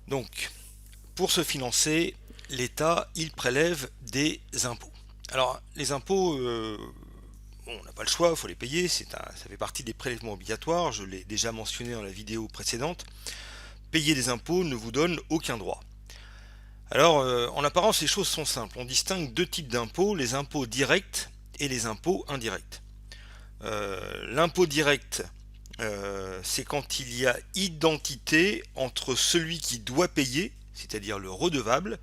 Donc, pour se financer, l'État, il prélève des impôts. Alors, les impôts, bon, on n'a pas le choix, il faut les payer, ça fait partie des prélèvements obligatoires, je l'ai déjà mentionné dans la vidéo précédente. Payer des impôts ne vous donne aucun droit. Alors, en apparence, les choses sont simples. On distingue deux types d'impôts, les impôts directs et les impôts indirects. L'impôt direct, c'est quand il y a identité entre celui qui doit payer, c'est-à-dire le redevable,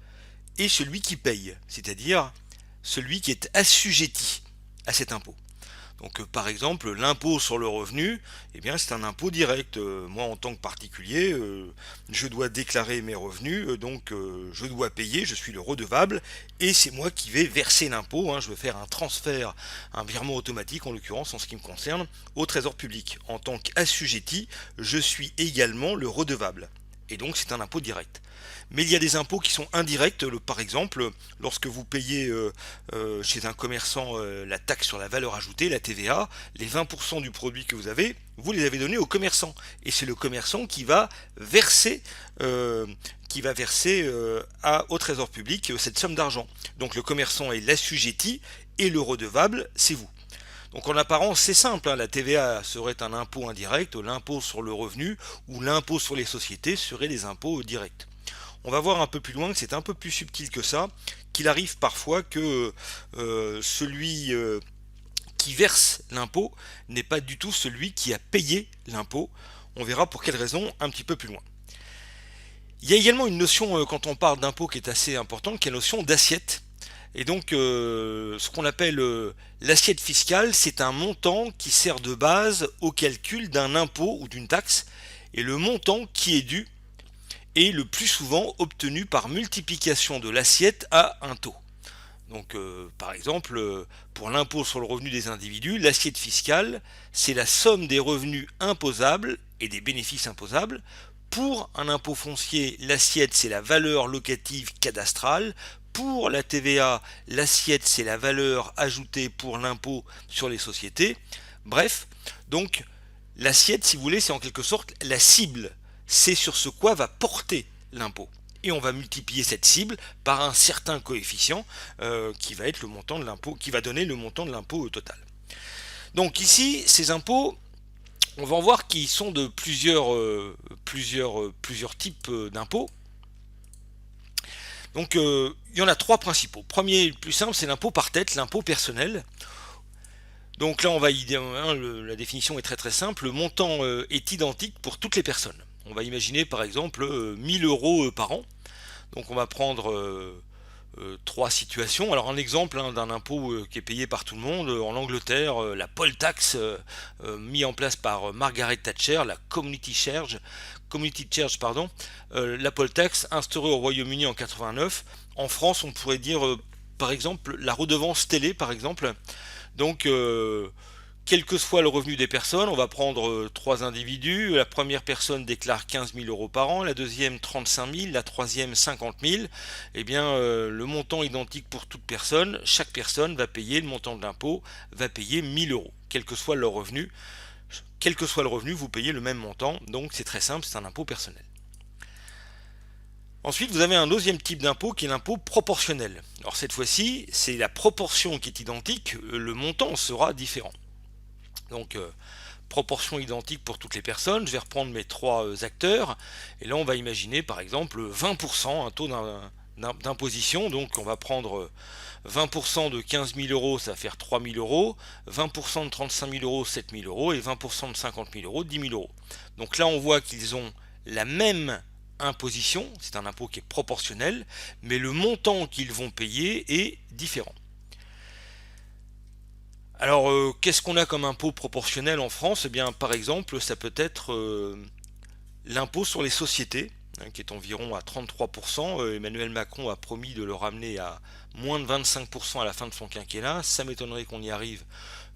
et celui qui paye, c'est-à-dire celui qui est assujetti à cet impôt. Donc par exemple, l'impôt sur le revenu, eh bien c'est un impôt direct. Moi en tant que particulier, je dois déclarer mes revenus, donc je dois payer, je suis le redevable, et c'est moi qui vais verser l'impôt, hein. Je vais faire un transfert, un virement automatique en l'occurrence en ce qui me concerne, au trésor public. En tant qu'assujetti, je suis également le redevable. Et donc c'est un impôt direct. Mais il y a des impôts qui sont indirects, par exemple, lorsque vous payez chez un commerçant la taxe sur la valeur ajoutée, la TVA, les 20% du produit que vous les avez donnés au commerçant. Et c'est le commerçant qui va verser, au trésor public cette somme d'argent. Donc le commerçant est l'assujetti et le redevable, c'est vous. Donc en apparence c'est simple, hein, la TVA serait un impôt indirect, l'impôt sur le revenu ou l'impôt sur les sociétés seraient des impôts directs. On va voir un peu plus loin que c'est un peu plus subtil que ça, qu'il arrive parfois que celui qui verse l'impôt n'est pas du tout celui qui a payé l'impôt. On verra pour quelle raison un petit peu plus loin. Il y a également une notion quand on parle d'impôt qui est assez importante, qui est la notion d'assiette. Et donc ce qu'on appelle l'assiette fiscale, c'est un montant qui sert de base au calcul d'un impôt ou d'une taxe, et le montant qui est dû est le plus souvent obtenu par multiplication de l'assiette à un taux. Donc par exemple, pour l'impôt sur le revenu des individus, l'assiette fiscale, c'est la somme des revenus imposables et des bénéfices imposables. Pour un impôt foncier, l'assiette, c'est la valeur locative cadastrale. Pour la TVA, l'assiette, c'est la valeur ajoutée pour l'impôt sur les sociétés. Bref, donc l'assiette, si vous voulez, c'est en quelque sorte la cible. C'est sur ce quoi va porter l'impôt. Et on va multiplier cette cible par un certain coefficient qui va être le montant de l'impôt, qui va donner le montant de l'impôt total. Donc ici, ces impôts, on va en voir qu'ils sont de plusieurs types d'impôts. Donc il y en a trois principaux. Premier, le plus simple, c'est l'impôt par tête, l'impôt personnel. Donc là, la définition est très très simple. Le montant est identique pour toutes les personnes. On va imaginer par exemple 1000 euros par an. Donc on va prendre trois situations. Alors un exemple d'un impôt qui est payé par tout le monde en Angleterre, la poll tax mis en place par Margaret Thatcher, la community charge, la poll tax instaurée au Royaume-Uni en 89. En France, on pourrait dire par exemple la redevance télé par exemple. Donc quel que soit le revenu des personnes, on va prendre trois individus. La première personne déclare 15 000 euros par an, la deuxième 35 000, la troisième 50 000. Eh bien, le montant identique pour toute personne, chaque personne va payer le montant de l'impôt, va payer 1000 euros, quel que soit leur revenu. Quel que soit le revenu, vous payez le même montant, donc c'est très simple, c'est un impôt personnel. Ensuite, vous avez un deuxième type d'impôt qui est l'impôt proportionnel. Alors cette fois-ci, c'est la proportion qui est identique, le montant sera différent. Donc proportion identique pour toutes les personnes. Je vais reprendre mes trois acteurs et là on va imaginer par exemple 20%, un taux d'imposition. Donc on va prendre 20% de 15 000 euros, ça va faire 3 000 euros, 20% de 35 000 euros, 7 000 euros et 20% de 50 000 euros, 10 000 euros. Donc là on voit qu'ils ont la même imposition, c'est un impôt qui est proportionnel, mais le montant qu'ils vont payer est différent. Alors, qu'est-ce qu'on a comme impôt proportionnel en France? Eh bien, par exemple, ça peut être l'impôt sur les sociétés, hein, qui est environ à 33%. Emmanuel Macron a promis de le ramener à moins de 25% à la fin de son quinquennat. Ça m'étonnerait qu'on y arrive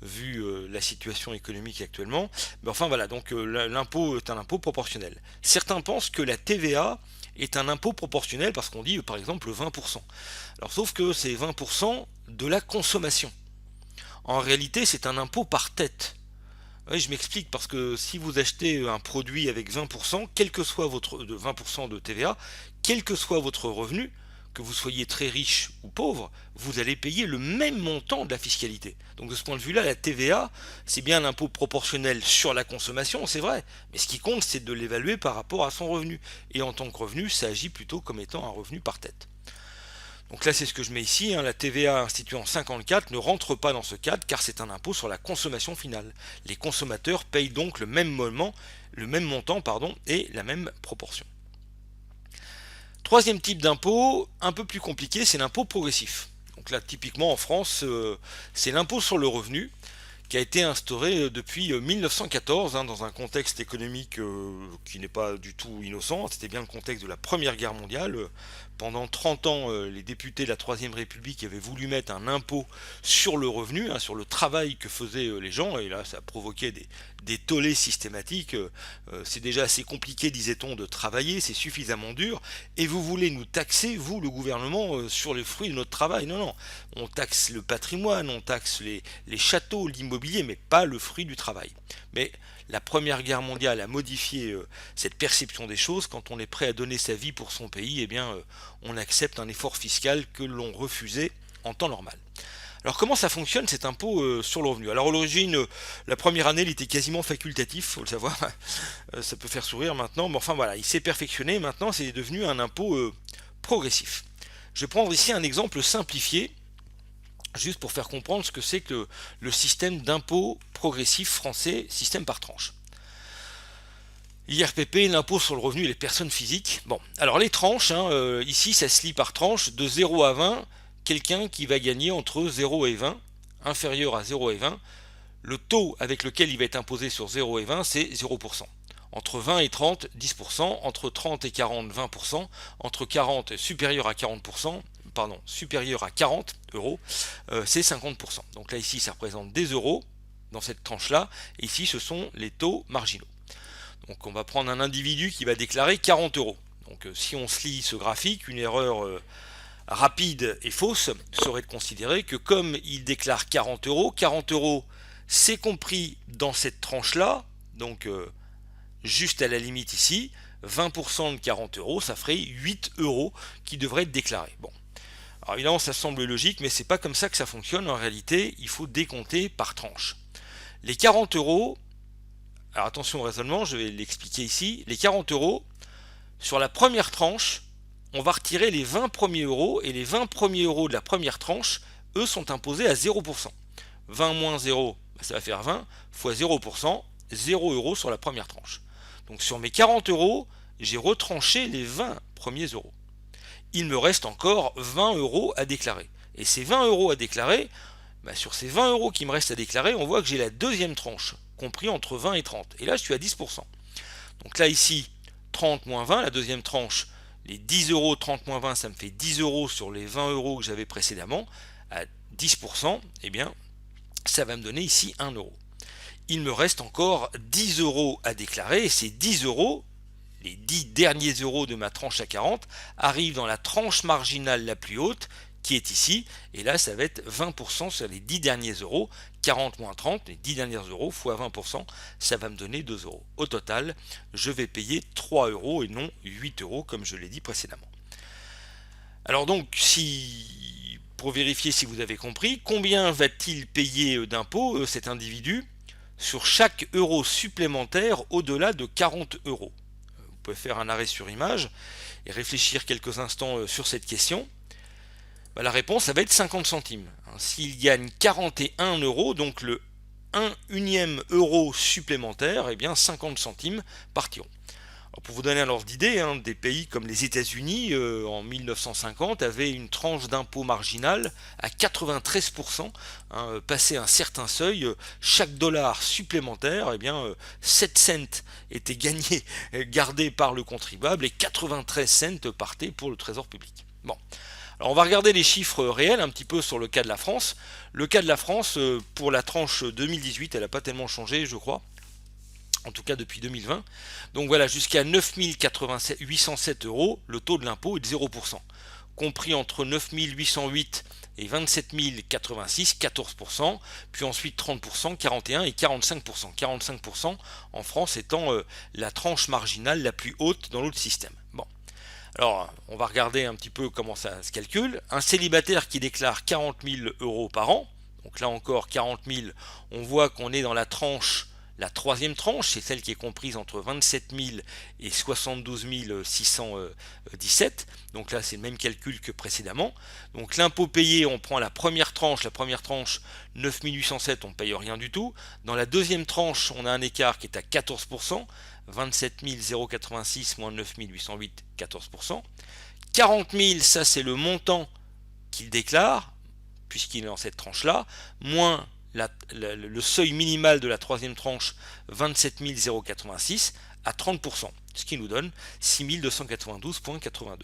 vu la situation économique actuellement. Mais enfin voilà, donc l'impôt est un impôt proportionnel. Certains pensent que la TVA est un impôt proportionnel parce qu'on dit par exemple 20%. Alors sauf que c'est 20% de la consommation. En réalité, c'est un impôt par tête. Oui, je m'explique parce que si vous achetez un produit avec 20%, quel que soit votre de 20% de TVA, quel que soit votre revenu, que vous soyez très riche ou pauvre, vous allez payer le même montant de la fiscalité. Donc de ce point de vue-là, la TVA, c'est bien un impôt proportionnel sur la consommation, c'est vrai, mais ce qui compte, c'est de l'évaluer par rapport à son revenu. Et en tant que revenu, ça agit plutôt comme étant un revenu par tête. Donc là, c'est ce que je mets ici, la TVA instituée en 54 ne rentre pas dans ce cadre car c'est un impôt sur la consommation finale. Les consommateurs payent donc le même montant et la même proportion. Troisième type d'impôt, un peu plus compliqué, c'est l'impôt progressif. Donc là, typiquement en France, c'est l'impôt sur le revenu qui a été instauré depuis 1914 dans un contexte économique qui n'est pas du tout innocent. C'était bien le contexte de la Première Guerre mondiale. Pendant 30 ans, les députés de la Troisième République avaient voulu mettre un impôt sur le revenu, sur le travail que faisaient les gens, et là ça provoquait des tollés systématiques. C'est déjà assez compliqué, disait-on, de travailler, c'est suffisamment dur, et vous voulez nous taxer, vous, le gouvernement, sur les fruits de notre travail. Non, non, on taxe le patrimoine, on taxe les châteaux, l'immobilier, mais pas le fruit du travail. Mais la Première Guerre mondiale a modifié cette perception des choses. Quand on est prêt à donner sa vie pour son pays, eh bien, on accepte un effort fiscal que l'on refusait en temps normal. Alors comment ça fonctionne cet impôt sur le revenu? Alors à l'origine, la première année, il était quasiment facultatif, faut le savoir. Ça peut faire sourire maintenant, mais enfin voilà, il s'est perfectionné. Maintenant, c'est devenu un impôt progressif. Je vais prendre ici un exemple simplifié, juste pour faire comprendre ce que c'est que le système d'impôt progressif français, système par tranche. IRPP, l'impôt sur le revenu des personnes physiques. Bon, alors les tranches, ici ça se lit par tranche, de 0 à 20, quelqu'un qui va gagner entre 0 et 20, inférieur à 0 et 20, le taux avec lequel il va être imposé sur 0 et 20, c'est 0%. Entre 20 et 30, 10%, entre 30 et 40, 20%, entre 40 supérieur à 40%, supérieur à 40 euros, c'est 50%. Donc là ici ça représente des euros dans cette tranche-là, et ici ce sont les taux marginaux. Donc on va prendre un individu qui va déclarer 40 euros. Donc si on se lit ce graphique, une erreur rapide et fausse serait de considérer que comme il déclare 40 euros c'est compris dans cette tranche-là, donc juste à la limite ici, 20% de 40 euros, ça ferait 8 euros qui devraient être déclarés. Bon. Alors évidemment ça semble logique, mais c'est pas comme ça que ça fonctionne. En réalité, il faut décompter par tranche. Les 40 euros, alors attention au raisonnement, je vais l'expliquer ici. Les 40 euros, sur la première tranche, on va retirer les 20 premiers euros, et les 20 premiers euros de la première tranche, eux, sont imposés à 0%. 20 moins 0, ça va faire 20, fois 0%, 0 euros sur la première tranche. Donc sur mes 40 euros, j'ai retranché les 20 premiers euros. Il me reste encore 20 euros à déclarer. Et ces 20 euros à déclarer, sur ces 20 euros qui me restent à déclarer, on voit que j'ai la deuxième tranche, compris entre 20 et 30. Et là, je suis à 10%. Donc là, ici, 30 moins 20, la deuxième tranche, les 10 euros, 30 moins 20, ça me fait 10 euros sur les 20 euros que j'avais précédemment. À 10%, eh bien, ça va me donner ici 1 euro. Il me reste encore 10 euros à déclarer, et ces 10 euros, les 10 derniers euros de ma tranche à 40, arrivent dans la tranche marginale la plus haute, qui est ici, et là ça va être 20% sur les 10 derniers euros, 40 moins 30, les 10 derniers euros fois 20%, ça va me donner 2 euros. Au total, je vais payer 3 euros et non 8 euros comme je l'ai dit précédemment. Alors donc, pour vérifier si vous avez compris, combien va-t-il payer d'impôts cet individu sur chaque euro supplémentaire au-delà de 40 euros? Vous pouvez faire un arrêt sur image et réfléchir quelques instants sur cette question. La réponse, ça va être 50 centimes. S'il gagne 41 euros, donc le 1 unième euro supplémentaire, eh bien 50 centimes partiront. Alors pour vous donner un ordre d'idée, des pays comme les États-Unis en 1950 avaient une tranche d'impôt marginale à 93%. Passé un certain seuil, chaque dollar supplémentaire, 7 cents était gardé par le contribuable et 93 cents partaient pour le trésor public. Bon. Alors on va regarder les chiffres réels un petit peu sur le cas de la France. Le cas de la France, pour la tranche 2018, elle n'a pas tellement changé, je crois. en tout cas depuis 2020. Donc voilà, jusqu'à 9 807 euros, le taux de l'impôt est de 0%. Compris entre 9 808 et 27 086, 14%, puis ensuite 30%, 41% et 45%. 45% en France étant la tranche marginale la plus haute dans l'autre système. Bon. Alors, on va regarder un petit peu comment ça se calcule. Un célibataire qui déclare 40 000 euros par an, donc là encore 40 000, on voit qu'on est dans la tranche, la troisième tranche, c'est celle qui est comprise entre 27 000 et 72 617. Donc là, c'est le même calcul que précédemment. Donc l'impôt payé, on prend la première tranche 9 807, on ne paye rien du tout. Dans la deuxième tranche, on a un écart qui est à 14%. 27 086 moins 9 808, 14%. 40 000, ça c'est le montant qu'il déclare, puisqu'il est dans cette tranche-là, moins le seuil minimal de la troisième tranche, 27 086, à 30%, ce qui nous donne 6 292,82.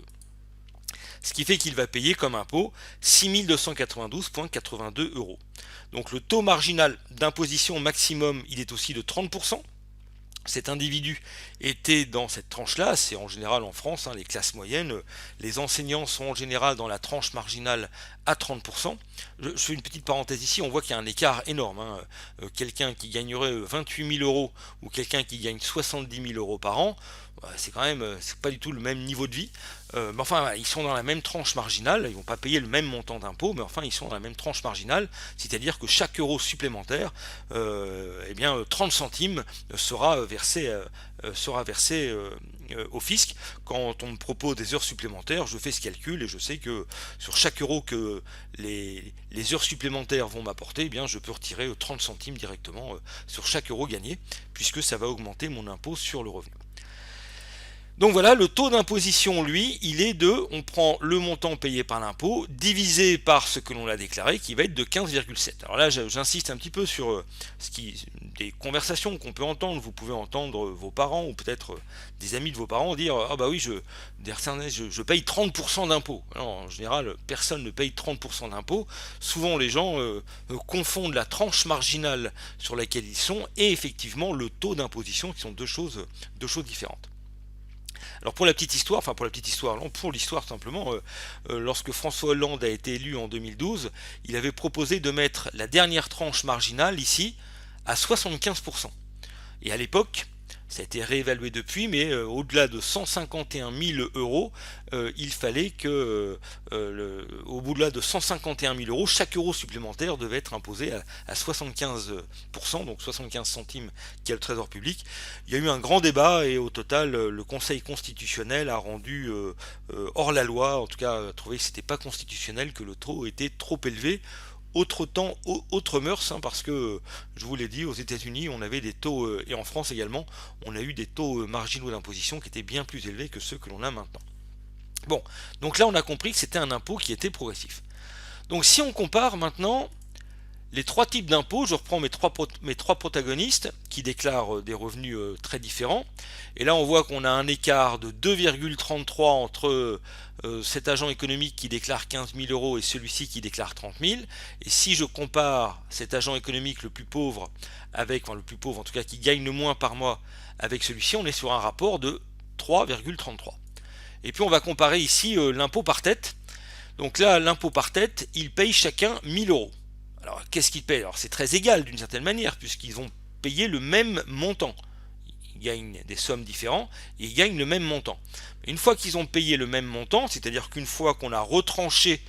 Ce qui fait qu'il va payer comme impôt 6 292,82 euros. Donc le taux marginal d'imposition maximum, il est aussi de 30%. Cet individu était dans cette tranche-là, c'est en général en France, les classes moyennes, les enseignants sont en général dans la tranche marginale à 30%. Je fais une petite parenthèse ici, on voit qu'il y a un écart énorme. Quelqu'un qui gagnerait 28 000 euros ou quelqu'un qui gagne 70 000 euros par an, c'est quand même, c'est pas du tout le même niveau de vie. Mais enfin, ils sont dans la même tranche marginale, ils vont pas payer le même montant d'impôt, mais enfin, ils sont dans la même tranche marginale, c'est-à-dire que chaque euro supplémentaire, 30 centimes sera versé au fisc. Quand on me propose des heures supplémentaires, je fais ce calcul et je sais que sur chaque euro que les heures supplémentaires vont m'apporter, je peux retirer 30 centimes directement sur chaque euro gagné, puisque ça va augmenter mon impôt sur le revenu. Donc voilà, le taux d'imposition, lui, il est on prend le montant payé par l'impôt, divisé par ce que l'on a déclaré, qui va être de 15,7. Alors là, j'insiste un petit peu sur des conversations qu'on peut entendre. Vous pouvez entendre vos parents, ou peut-être des amis de vos parents dire « Ah bah oui, je paye 30% d'impôt ». En général, personne ne paye 30% d'impôt. Souvent, les gens confondent la tranche marginale sur laquelle ils sont et effectivement le taux d'imposition, qui sont deux choses différentes. Alors pour l'histoire simplement, lorsque François Hollande a été élu en 2012, il avait proposé de mettre la dernière tranche marginale ici à 75%. Et à l'époque, ça a été réévalué depuis, mais au-delà de 151 000 euros, il fallait que, au-delà de 151 000 euros, chaque euro supplémentaire devait être imposé à 75%, donc 75 centimes qui est le trésor public. Il y a eu un grand débat et au total, le Conseil constitutionnel a rendu hors la loi, en tout cas a trouvé que c'était pas constitutionnel, que le taux était trop élevé. Autre temps, autre mœurs, parce que je vous l'ai dit, aux États-Unis, on avait des taux, et en France également, on a eu des taux marginaux d'imposition qui étaient bien plus élevés que ceux que l'on a maintenant. Bon, donc là on a compris que c'était un impôt qui était progressif. Donc si on compare maintenant les trois types d'impôts, je reprends mes trois protagonistes qui déclarent des revenus très différents. Et là, on voit qu'on a un écart de 2,33 entre cet agent économique qui déclare 15 000 euros et celui-ci qui déclare 30 000. Et si je compare cet agent économique le plus pauvre le plus pauvre en tout cas qui gagne le moins par mois avec celui-ci, on est sur un rapport de 3,33. Et puis on va comparer ici l'impôt par tête. Donc là, l'impôt par tête, ils payent chacun 1 000 euros. Alors, qu'est-ce qu'ils payent? Alors, c'est très égal d'une certaine manière, puisqu'ils vont payer le même montant. Ils gagnent des sommes différentes et ils gagnent le même montant. Une fois qu'ils ont payé le même montant, c'est-à-dire qu'une fois qu'on a retranché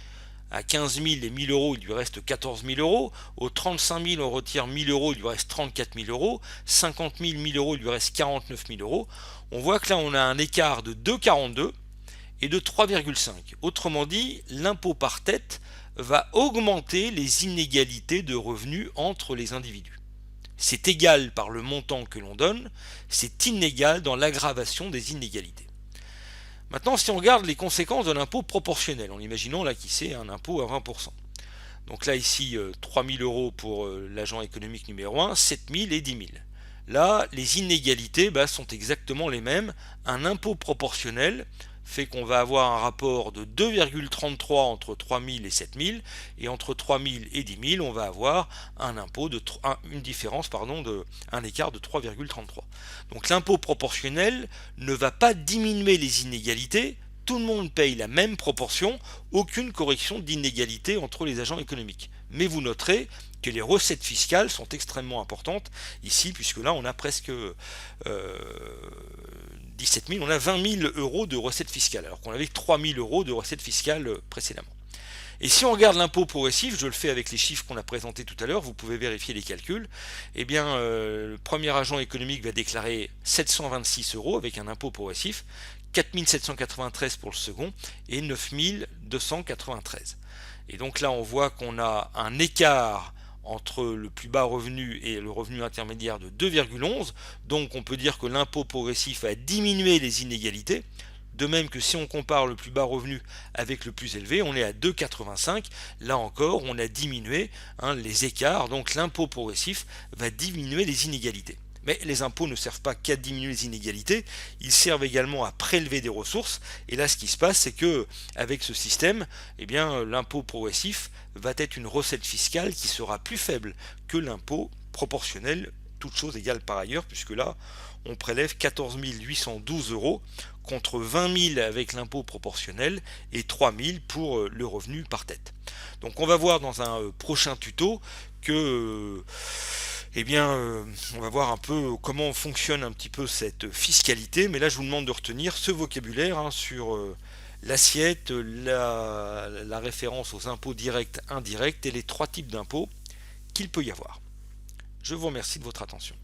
à 15 000 les 1 000 euros, il lui reste 14 000 euros. Aux 35 000, on retire 1 000 euros, il lui reste 34 000 euros. 50 000, 1 000 euros, il lui reste 49 000 euros. On voit que là, on a un écart de 2,42 et de 3,5. Autrement dit, l'impôt par tête va augmenter les inégalités de revenus entre les individus. C'est égal par le montant que l'on donne, c'est inégal dans l'aggravation des inégalités. Maintenant, si on regarde les conséquences de l'impôt proportionnel, en imaginant là qui c'est un impôt à 20%. Donc là ici, 3 000 euros pour l'agent économique numéro 1, 7 000 et 10 000. Là, les inégalités sont exactement les mêmes. Un impôt proportionnel fait qu'on va avoir un rapport de 2,33 entre 3000 et 7000, et entre 3000 et 10 000, on va avoir un impôt une différence, un écart de 3,33. Donc l'impôt proportionnel ne va pas diminuer les inégalités, tout le monde paye la même proportion, aucune correction d'inégalité entre les agents économiques. Mais vous noterez que les recettes fiscales sont extrêmement importantes ici, puisque là on a presque 17 000, on a 20 000 euros de recettes fiscales, alors qu'on avait 3 000 euros de recettes fiscales précédemment. Et si on regarde l'impôt progressif, je le fais avec les chiffres qu'on a présentés tout à l'heure, vous pouvez vérifier les calculs, eh bien le premier agent économique va déclarer 726 euros avec un impôt progressif, 4 793 pour le second et 9 293. Et donc là on voit qu'on a un écart entre le plus bas revenu et le revenu intermédiaire de 2,11, donc on peut dire que l'impôt progressif a diminué les inégalités. De même que si on compare le plus bas revenu avec le plus élevé, on est à 2,85. Là encore, on a diminué les écarts, donc l'impôt progressif va diminuer les inégalités. Mais les impôts ne servent pas qu'à diminuer les inégalités, ils servent également à prélever des ressources. Et là, ce qui se passe, c'est que avec ce système, eh bien, l'impôt progressif va être une recette fiscale qui sera plus faible que l'impôt proportionnel, toutes choses égales par ailleurs, puisque là, on prélève 14 812 euros contre 20 000 avec l'impôt proportionnel et 3 000 pour le revenu par tête. Donc on va voir dans un prochain tuto que on va voir un peu comment fonctionne un petit peu cette fiscalité, mais là je vous demande de retenir ce vocabulaire sur l'assiette, la référence aux impôts directs, indirects et les trois types d'impôts qu'il peut y avoir. Je vous remercie de votre attention.